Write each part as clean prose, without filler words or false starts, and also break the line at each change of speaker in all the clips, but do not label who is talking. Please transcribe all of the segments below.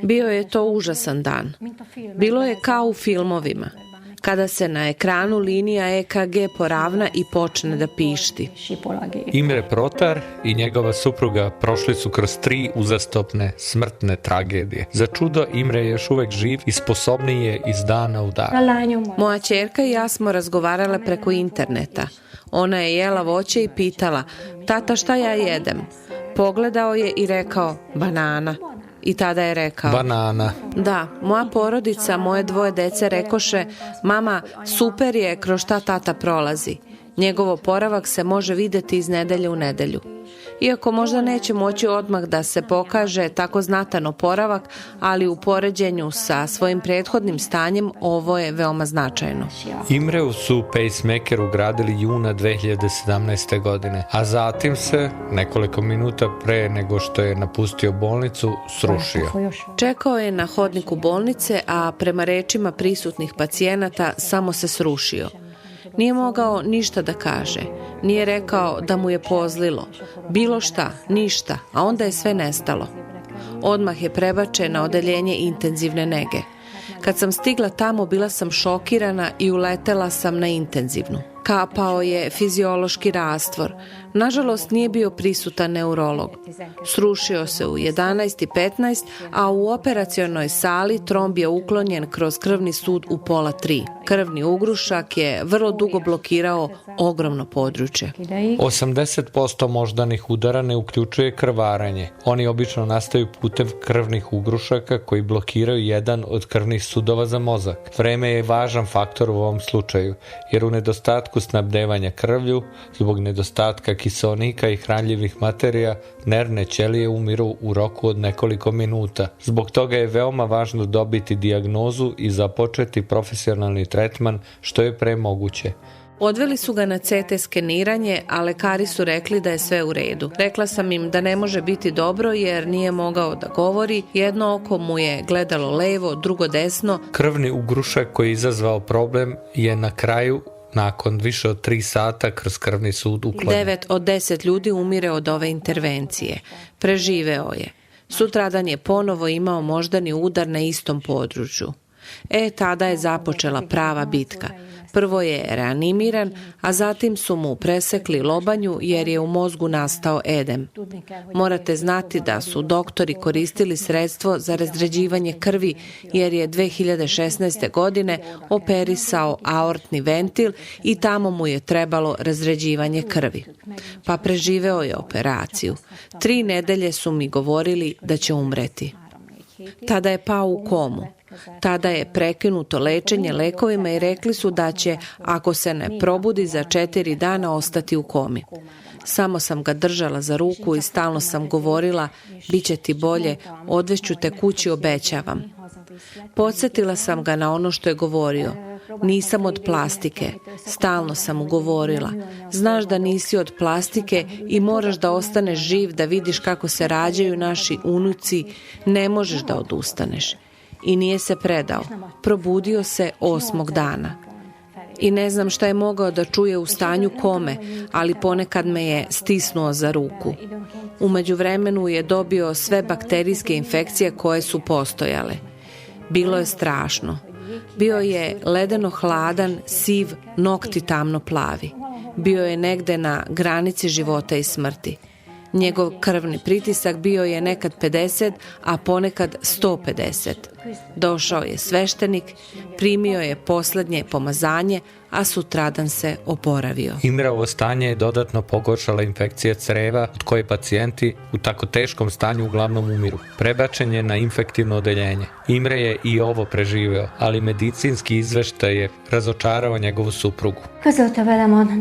Bio je to užasan dan. Bilo je kao u filmovima, kada se na ekranu linija EKG poravna i počne da pišti.
Imre Protar i njegova supruga prošli su kroz 3 uzastopne smrtne tragedije. Za čudo, Imre je još uvek živ i sposobniji je iz dana u dan.
Moja ćerka i ja smo razgovarale preko interneta. Ona je jela voće i pitala: tata, šta ja jedem? Pogledao je i rekao: banana. I tada je rekao:
banana.
Da, moja porodica, moje 2 dece rekoše: mama, super je kroz šta tata prolazi. Njegov oporavak se može videti iz nedelje u nedelju. Iako možda neće moći odmah da se pokaže tako znatan oporavak, ali u poređenju sa svojim prethodnim stanjem ovo je veoma značajno.
Imreu su pacemaker ugradili juna 2017. godine, a zatim se, nekoliko minuta pre nego što je napustio bolnicu, srušio.
Čekao je na hodniku bolnice, a prema rečima prisutnih pacijenata samo se srušio. Nije mogao ništa da kaže, nije rekao da mu je pozlilo, bilo šta, ništa, a onda je sve nestalo. Odmah je prebačen na odeljenje intenzivne nege. Kad sam stigla tamo, bila sam šokirana i uletela sam na intenzivnu. Kapao je fiziološki rastvor. Nažalost, nije bio prisutan neurolog. Srušio se u 11:15, a u operacionoj sali tromb je uklonjen kroz krvni sud u 2:30. Krvni ugrušak je vrlo dugo blokirao ogromno područje.
80% moždanih udara ne uključuje krvarenje. Oni obično nastaju putem krvnih ugrušaka koji blokiraju jedan od krvnih sudova za mozak. Vreme je važan faktor u ovom slučaju, jer u nedostatku snabdevanja krvlju, zbog nedostatka kiseonika i hranljivih materija, nervne ćelije umiru u roku od nekoliko minuta. Zbog toga je veoma važno dobiti dijagnozu i započeti profesionalni tretman što je pre moguće.
Odveli su ga na CT skeniranje, a lekari su rekli da je sve u redu. Rekla sam im da ne može biti dobro jer nije mogao da govori, jedno oko mu je gledalo levo, drugo desno.
Krvni ugrušak koji je izazvao problem je na kraju, nakon više od 3 sata, kroz krvni sud uklonjen.
9 od 10 ljudi umire od ove intervencije. Preživeo je. Sutradan je ponovo imao moždani udar na istom području. Tada je započela prava bitka. Prvo je reanimiran, a zatim su mu presekli lobanju jer je u mozgu nastao edem. Morate znati da su doktori koristili sredstvo za razređivanje krvi jer je 2016. godine operisao aortni ventil i tamo mu je trebalo razređivanje krvi. Pa preživeo je operaciju. 3 nedelje su mi govorili da će umreti. Tada je pao u komu. Tada je prekinuto lečenje lekovima i rekli su da će, ako se ne probudi, za 4 dana ostati u komi. Samo sam ga držala za ruku i stalno sam govorila: bit će ti bolje, odveću te kući, obećavam. Podsjetila sam ga na ono što je govorio: nisam od plastike. Stalno sam mu govorila: znaš da nisi od plastike i moraš da ostaneš živ da vidiš kako se rađaju naši unuci, ne možeš da odustaneš. I nije se predao. Probudio se 8. dana. I ne znam šta je mogao da čuje u stanju kome, ali ponekad me je stisnuo za ruku. U međuvremenu je dobio sve bakterijske infekcije koje su postojale. Bilo je strašno. Bio je ledeno hladan, siv, nokti tamno plavi. Bio je negde na granici života i smrti. Njegov krvni pritisak bio je nekad 50, a ponekad 150. Došao je sveštenik, primio je poslednje pomazanje, a sutradan se oporavio.
Imreovo stanje je dodatno pogoršala infekcija creva, od koje pacijenti u tako teškom stanju uglavnom umiru. Prebačen je na infektivno odeljenje. Imre je i ovo preživeo, ali medicinski izveštaj je razočarao njegovu suprugu.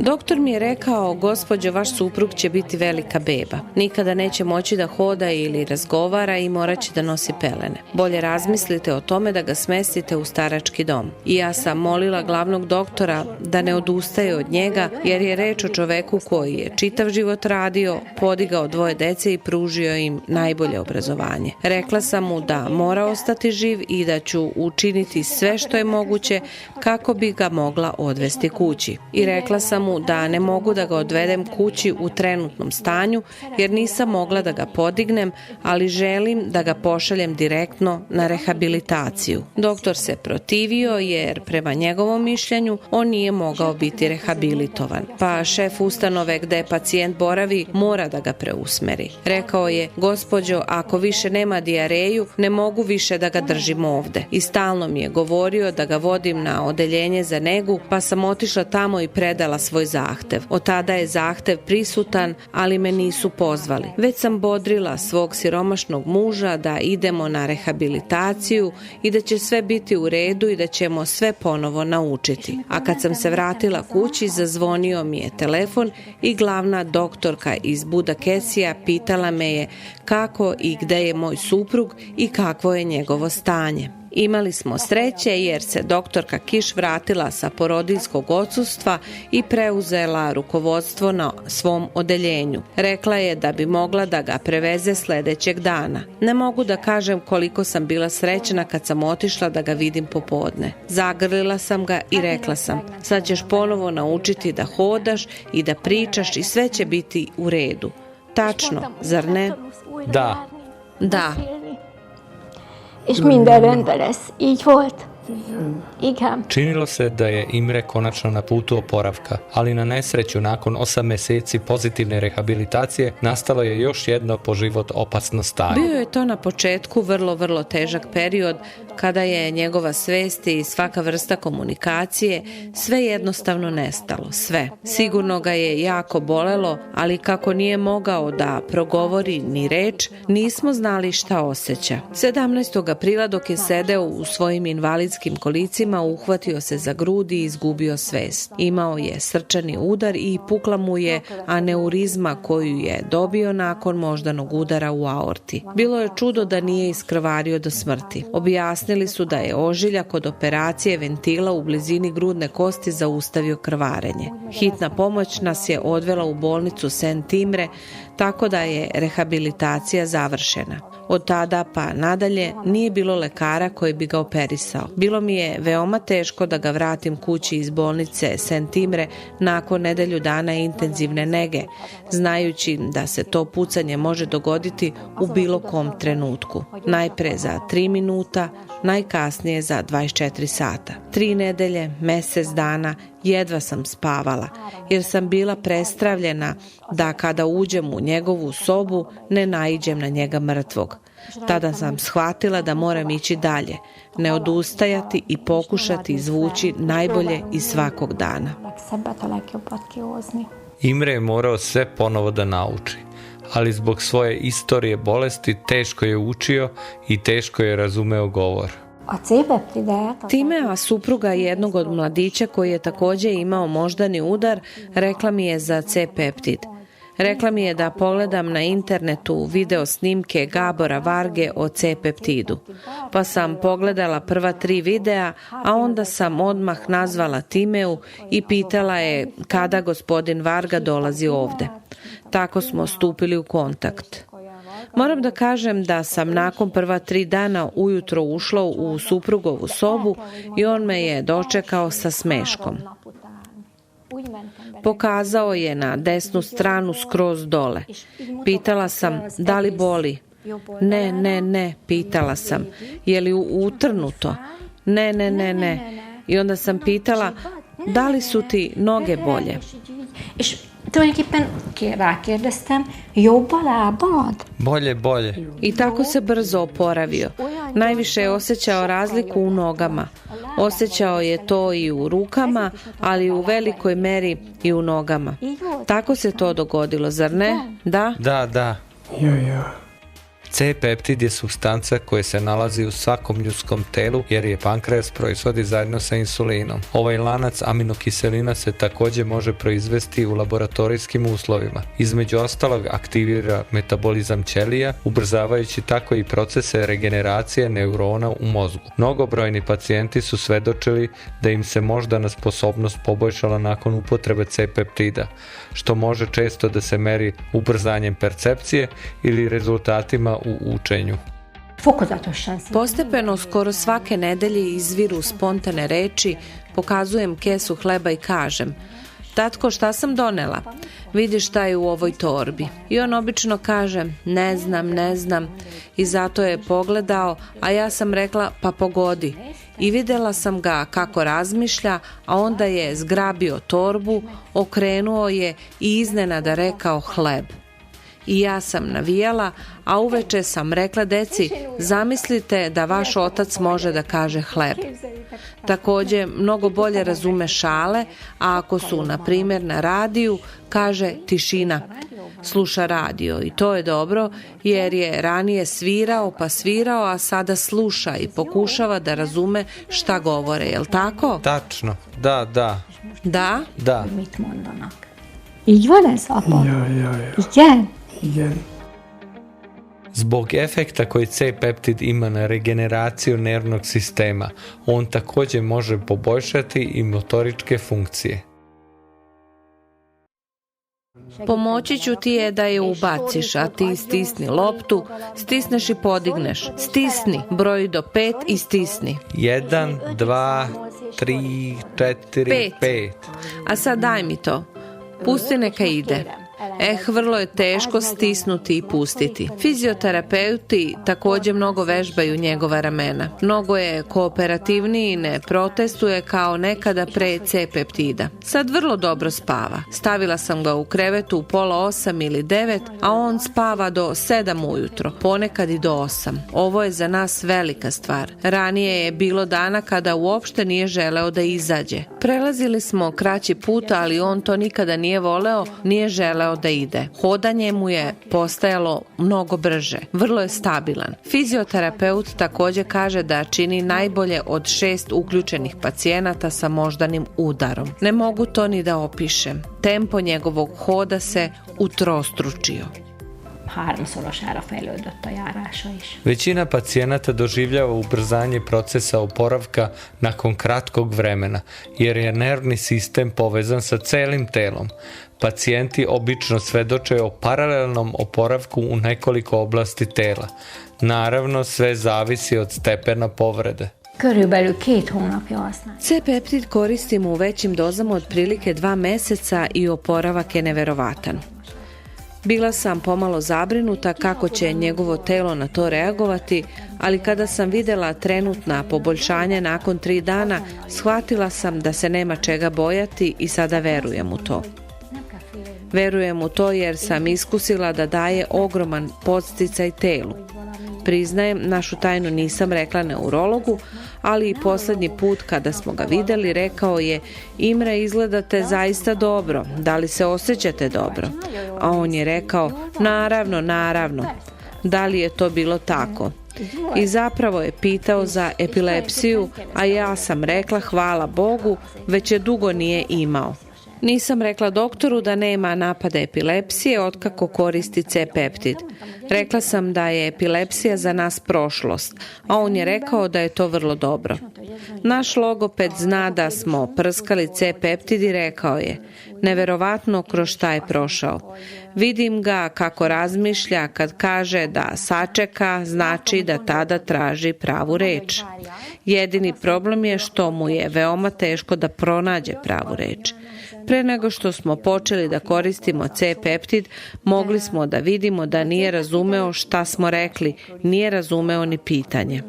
Doktor mi je rekao: gospođo, vaš suprug će biti velika beba. Nikada neće moći da hoda ili razgovara i morat će da nosi pelene. Bolje razmislite razmislite o tome da ga smestite u starački dom. I ja sam molila glavnog doktora da ne odustaje od njega, jer je reč o čoveku koji je čitav život radio, podigao 2 dece i pružio im najbolje obrazovanje. Rekla sam mu da mora ostati živ i da ću učiniti sve što je moguće kako bi ga mogla odvesti kući. I rekla sam mu da ne mogu da ga odvedem kući u trenutnom stanju, jer nisam mogla da ga podignem, ali želim da ga pošaljem direktno na rehabilitaciju. Doktor se protivio jer prema njegovom mišljenju on nije mogao biti rehabilitovan. Pa šef ustanove gde pacijent boravi mora da ga preusmeri. Rekao je: gospođo, ako više nema dijareju, ne mogu više da ga držim ovde. I stalno mi je govorio da ga vodim na odeljenje za negu, pa sam otišla tamo i predala svoj zahtev. Od tada je zahtev prisutan, ali me nisu pozvali. Već sam bodrila svog siromašnog muža da idemo na rehabilitaciju i da će sve biti u redu i da ćemo sve ponovo naučiti. A kad sam se vratila kući, zazvonio mi je telefon i glavna doktorka iz Budakesija pitala me je kako i gde je moj suprug i kakvo je njegovo stanje. Imali smo sreće jer se doktorka Kiš vratila sa porodiljskog odsustva i preuzela rukovodstvo na svom odeljenju. Rekla je da bi mogla da ga preveze sledećeg dana. Ne mogu da kažem koliko sam bila srećna kad sam otišla da ga vidim popodne. Zagrlila sam ga i rekla sam: sad ćeš ponovo naučiti da hodaš i da pričaš i sve će biti u redu. Tačno, zar ne?
Da.
Da.
És minden rendben lesz. Így volt? Igen.
Činilo se da je Imre konačno na putu oporavka, ali na nesreću nakon 8 meseci pozitivne rehabilitacije nastalo je još jedno po život opasno stanje.
Bio je to na početku vrlo težak period kada je njegova svest i svaka vrsta komunikacije sve jednostavno nestalo, sve. Sigurno ga je jako bolelo, ali kako nije mogao da progovori ni reč, nismo znali šta osjeća. 17. aprila dok je sedeo u svojim invalidskim kolicima, uhvatio se za grudi i izgubio svest. Imao je srčani udar i pukla mu je aneurizma koju je dobio nakon moždanog udara u aorti. Bilo je čudo da nije iskrvario do smrti. Objasnili su da je ožiljak od operacije ventila u blizini grudne kosti zaustavio krvarenje. Hitna pomoć nas je odvela u bolnicu St. Imre, tako da je rehabilitacija završena. Od tada pa nadalje nije bilo lekara koji bi ga operisao. Bilo mi je veoma teško da ga vratim kući iz bolnice St. Imre nakon nedelju dana intenzivne nege, znajući da se to pucanje može dogoditi u bilo kom trenutku. Najpre za 3 minuta, najkasnije za 24 sata. 3 nedelje, mesec dana, jedva sam spavala, jer sam bila prestravljena da kada uđem u njegovu sobu ne naiđem na njega mrtvog. Tada sam shvatila da moram ići dalje, ne odustajati i pokušati izvući najbolje iz svakog dana.
Imre je morao sve ponovo da nauči, ali zbog svoje istorije bolesti teško je učio i teško je razumeo govor.
Time, a supruga jednog od mladića koji je također imao moždani udar, rekla mi je za C-peptid. Rekla mi je da pogledam na internetu video snimke Gabora Varge o C-peptidu. Pa sam pogledala prva 3 videa, a onda sam odmah nazvala Timeu i pitala je kada gospodin Varga dolazi ovde. Tako smo stupili u kontakt. Moram da kažem da sam nakon prva 3 dana ujutro ušla u suprugovu sobu i on me je dočekao sa smeškom. Pokazao je na desnu stranu skroz dole. Pitala sam da li boli. Ne, pitala sam. Je li utrnuto? Ne. I onda sam pitala da li su ti noge bolje.
Tulajdonképpen rákérdeztem, jobb a lábad?
Bolje.
I tako se brzo oporavio. Najviše je osjećao razliku u nogama. Osjećao je to i u rukama, ali u velikoj meri i u nogama. Tako se to dogodilo, zar ne? Da?
Da.
Jo.
C-peptid je supstanca koja se nalazi u svakom ljudskom telu jer je pankreas proizvodi zajedno sa insulinom. Ovaj lanac aminokiselina se također može proizvesti u laboratorijskim uslovima. Između ostalog aktivira metabolizam ćelija, ubrzavajući tako i procese regeneracije neurona u mozgu. Mnogobrojni pacijenti su svedočili da im se moždana sposobnost poboljšala nakon upotrebe C-peptida, što može često da se meri ubrzanjem percepcije ili rezultatima u učenju.
Postepeno skoro svake nedelje izviru spontane reči, pokazujem kesu hleba i kažem: tatko, šta sam donela? Vidi šta je u ovoj torbi. I on obično kaže: ne znam. I zato je pogledao, a ja sam rekla: pa pogodi. I vidjela sam ga kako razmišlja, a onda je zgrabio torbu, okrenuo je i iznenada rekao hleb. I ja sam navijala, a uveče sam rekla deci: zamislite da vaš otac može da kaže hleb. Također mnogo bolje razume šale, a ako su na primjer na radiju, kaže tišina. Sluša radio i to je dobro jer je ranije svirao, a sada sluša i pokušava da razume šta govore, jel tako?
Tačno, da.
Da?
Da.
Így van ez, apa?
Igen.
Zbog efekta koji C-peptid ima na regeneraciju nervnog sistema, on također može poboljšati i motoričke funkcije.
Pomoći ću ti je da je ubaciš, a ti stisni loptu, stisneš i podigneš. Stisni, broji do 5 i stisni.
1, 2, 3, 4, 5.
A sad daj mi to. Pusti neka ide. Vrlo je teško stisnuti i pustiti. Fizioterapeuti također mnogo vežbaju njegova ramena. Mnogo je kooperativniji i ne protestuje kao nekada pre C-peptida. Sad vrlo dobro spava. Stavila sam ga u krevetu u 7:30 ili 9, a on spava do 7 ujutro, ponekad i do 8. Ovo je za nas velika stvar. Ranije je bilo dana kada uopšte nije želeo da izađe. Prelazili smo kraći put, ali on to nikada nije voleo, nije želeo da ide. Hodanje mu je postajalo mnogo brže. Vrlo je stabilan. Fizioterapeut također kaže da čini najbolje od 6 uključenih pacijenata sa moždanim udarom. Ne mogu to ni da opišem. Tempo njegovog hoda se utrostručio.
Većina pacijenata doživljava ubrzanje procesa oporavka nakon kratkog vremena, jer je nervni sistem povezan sa celim telom. Pacijenti obično svedoče o paralelnom oporavku u nekoliko oblasti tela. Naravno, sve zavisi od stepena povrede.
C-peptid koristimo u većim dozama otprilike 2 meseca i oporavak je neverovatan. Bila sam pomalo zabrinuta kako će njegovo telo na to reagovati, ali kada sam vidjela trenutna poboljšanja nakon 3 dana, shvatila sam da se nema čega bojati i sada verujem u to. Verujem u to jer sam iskusila da daje ogroman podsticaj telu. Priznajem, našu tajnu nisam rekla neurologu, ali i posljednji put kada smo ga vidjeli rekao je: Imre, izgledate zaista dobro, da li se osjećate dobro? A on je rekao: naravno. Da li je to bilo tako? I zapravo je pitao za epilepsiju, a ja sam rekla hvala Bogu, već je dugo nije imao. Nisam rekla doktoru da nema napada epilepsije otkako koristi C-peptid. Rekla sam da je epilepsija za nas prošlost, a on je rekao da je to vrlo dobro. Naš logoped zna da smo prskali C-peptid i rekao je: neverovatno kroz šta je prošao. Vidim ga kako razmišlja kad kaže da sačeka, znači da tada traži pravu reč. Jedini problem je što mu je veoma teško da pronađe pravu reč. Pre nego što smo počeli da koristimo C-peptid, mogli smo da vidimo da nije razumeo šta smo rekli, nije razumeo ni pitanje.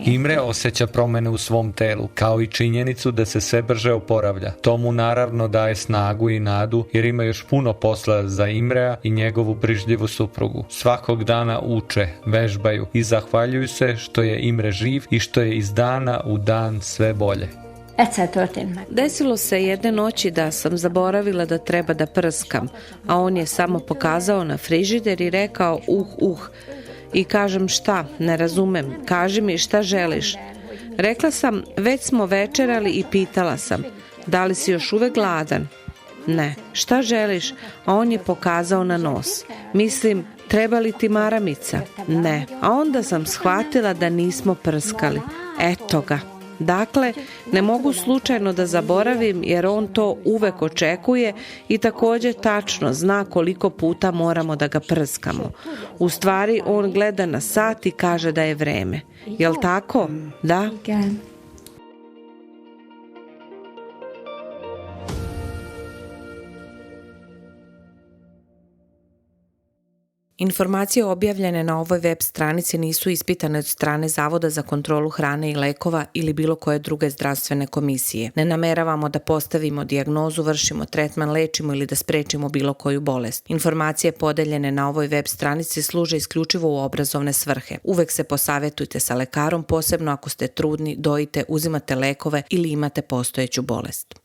Imre osjeća promjene u svom telu, kao i činjenicu da se sve brže oporavlja. To mu naravno daje snagu i nadu, jer ima još puno posla za Imrea i njegovu brižljivu suprugu. Svakog dana uče, vežbaju i zahvaljuju se što je Imre živ i što je iz dana u dan sve bolje.
Egyszer történt meg.
Desilo se jedne noći da sam zaboravila da treba da prskam, a on je samo pokazao na frižider i rekao I kažem šta, ne razumem, kaži mi šta želiš. Rekla sam, već smo večerali i pitala sam, da li si još uvek gladan? Ne, šta želiš? A on je pokazao na nos. Mislim, treba li ti maramica? Ne, a onda sam shvatila da nismo prskali. Eto ga. Dakle, ne mogu slučajno da zaboravim jer on to uvek očekuje i također tačno zna koliko puta moramo da ga prskamo. U stvari, on gleda na sat i kaže da je vreme. Jel tako? Da?
Igen.
Informacije objavljene na ovoj web stranici nisu ispitane od strane Zavoda za kontrolu hrane i lekova ili bilo koje druge zdravstvene komisije. Ne nameravamo da postavimo dijagnozu, vršimo tretman, lečimo ili da sprečimo bilo koju bolest. Informacije podeljene na ovoj web stranici služe isključivo u obrazovne svrhe. Uvek se posavetujte sa lekarom, posebno ako ste trudni, dojite, uzimate lekove ili imate postojeću bolest.